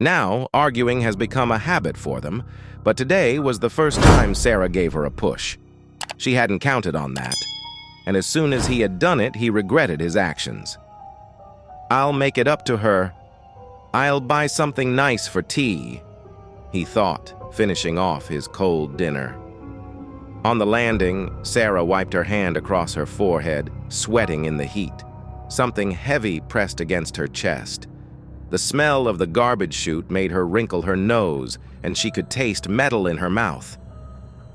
Now, arguing has become a habit for them, but today was the first time Sarah gave her a push. She hadn't counted on that, and as soon as he had done it, he regretted his actions. "I'll make it up to her. I'll buy something nice for tea," he thought, finishing off his cold dinner. On the landing, Sarah wiped her hand across her forehead, sweating in the heat. Something heavy pressed against her chest. The smell of the garbage chute made her wrinkle her nose, and she could taste metal in her mouth.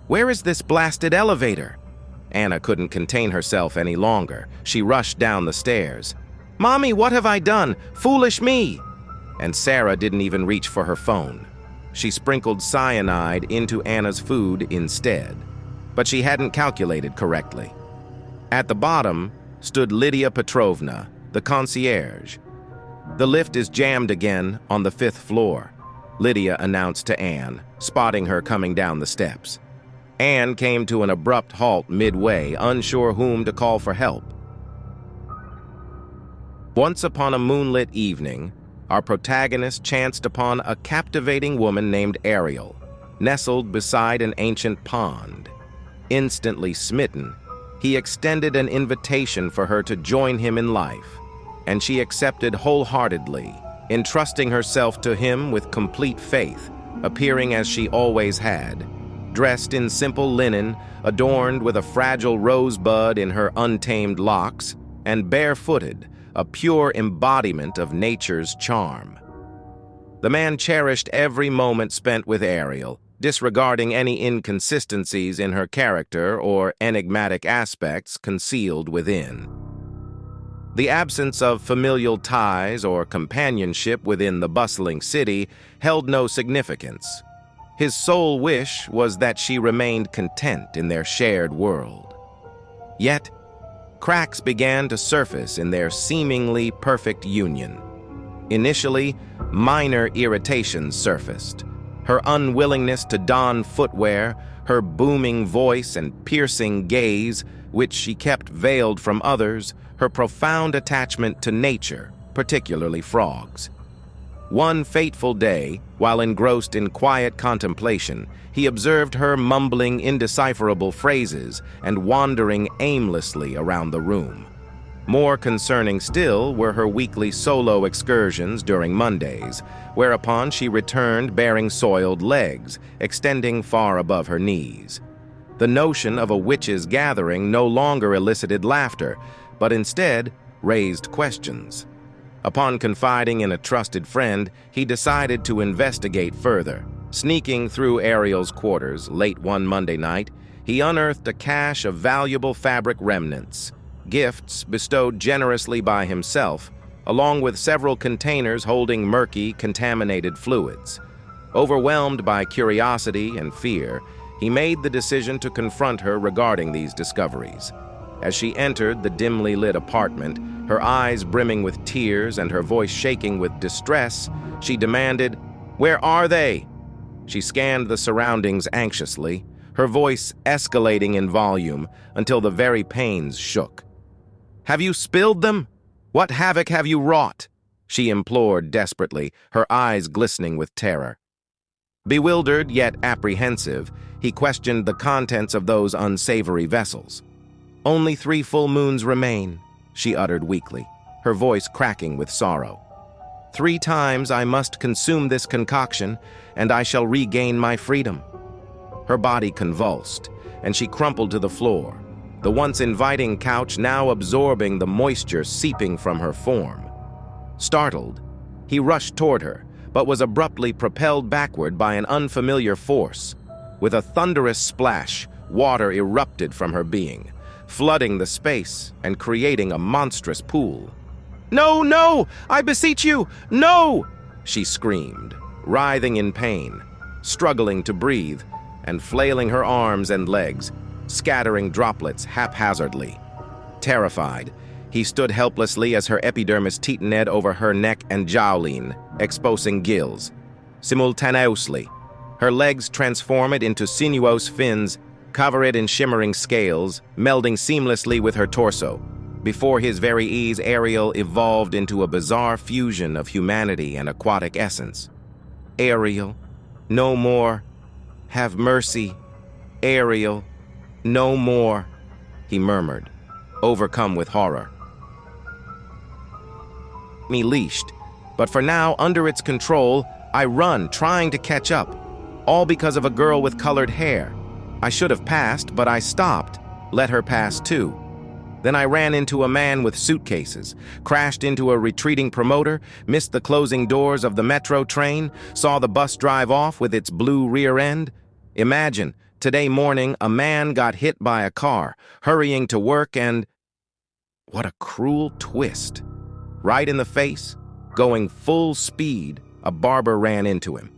"Where is this blasted elevator?" Anna couldn't contain herself any longer. She rushed down the stairs. "Mommy, what have I done? Foolish me!" And Sarah didn't even reach for her phone. She sprinkled cyanide into Anna's food instead. But she hadn't calculated correctly. At the bottom stood Lydia Petrovna, the concierge. "The lift is jammed again on the 5th floor," Lydia announced to Anne, spotting her coming down the steps. Anne came to an abrupt halt midway, unsure whom to call for help. Once upon a moonlit evening, our protagonist chanced upon a captivating woman named Ariel, nestled beside an ancient pond. Instantly smitten, he extended an invitation for her to join him in life, and she accepted wholeheartedly, entrusting herself to him with complete faith, appearing as she always had, dressed in simple linen, adorned with a fragile rosebud in her untamed locks, and barefooted, a pure embodiment of nature's charm. The man cherished every moment spent with Ariel, disregarding any inconsistencies in her character or enigmatic aspects concealed within. The absence of familial ties or companionship within the bustling city held no significance. His sole wish was that she remained content in their shared world. Yet, cracks began to surface in their seemingly perfect union. Initially, minor irritations surfaced. Her unwillingness to don footwear, her booming voice and piercing gaze, which she kept veiled from others, her profound attachment to nature, particularly frogs. One fateful day, while engrossed in quiet contemplation, he observed her mumbling indecipherable phrases and wandering aimlessly around the room. More concerning still were her weekly solo excursions during Mondays, whereupon she returned bearing soiled legs, extending far above her knees. The notion of a witches' gathering no longer elicited laughter, but instead raised questions. Upon confiding in a trusted friend, he decided to investigate further. Sneaking through Ariel's quarters late one Monday night, he unearthed a cache of valuable fabric remnants, gifts bestowed generously by himself, along with several containers holding murky, contaminated fluids. Overwhelmed by curiosity and fear, he made the decision to confront her regarding these discoveries. As she entered the dimly lit apartment, her eyes brimming with tears and her voice shaking with distress, she demanded, "Where are they?" She scanned the surroundings anxiously, her voice escalating in volume until the very panes shook. "Have you spilled them? What havoc have you wrought?" she implored desperately, her eyes glistening with terror. Bewildered yet apprehensive, he questioned the contents of those unsavory vessels. "Only 3 full moons remain," she uttered weakly, her voice cracking with sorrow. 3 times I must consume this concoction, and I shall regain my freedom." Her body convulsed, and she crumpled to the floor, the once inviting couch now absorbing the moisture seeping from her form. Startled, he rushed toward her, but was abruptly propelled backward by an unfamiliar force. With a thunderous splash, water erupted from her being, flooding the space and creating a monstrous pool. "No, no! I beseech you, no!" she screamed, writhing in pain, struggling to breathe, and flailing her arms and legs, scattering droplets haphazardly. Terrified, he stood helplessly as her epidermis tightened over her neck and jowline, exposing gills. Simultaneously, her legs transformed into sinuous fins, covered in shimmering scales, melding seamlessly with her torso. Before his very ease, Ariel evolved into a bizarre fusion of humanity and aquatic essence. Ariel, no more. Have mercy, Ariel, no more, he murmured, overcome with horror. Me leashed, but for now, under its control, I run, trying to catch up, all because of a girl with colored hair. I should have passed, but I stopped, let her pass too. Then I ran into a man with suitcases, crashed into a retreating promoter, missed the closing doors of the metro train, saw the bus drive off with its blue rear end. Imagine, today morning, a man got hit by a car, hurrying to work, and what a cruel twist. Right in the face, going full speed, a barber ran into him.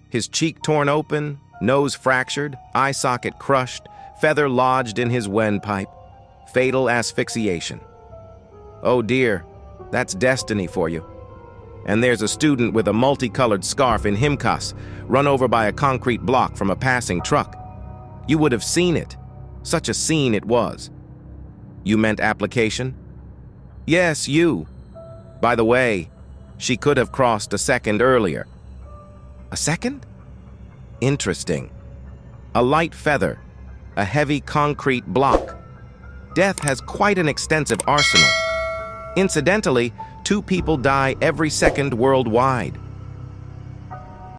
His cheek torn open, nose fractured, eye socket crushed, feather lodged in his windpipe. Fatal asphyxiation. Oh dear, that's destiny for you. And there's a student with a multicolored scarf in Himkas, run over by a concrete block from a passing truck. You would have seen it. Such a scene it was. You meant application? Yes, you. By the way, she could have crossed a second earlier. A second? Interesting. A light feather, a heavy concrete block. Death has quite an extensive arsenal. Incidentally, 2 people die every second worldwide.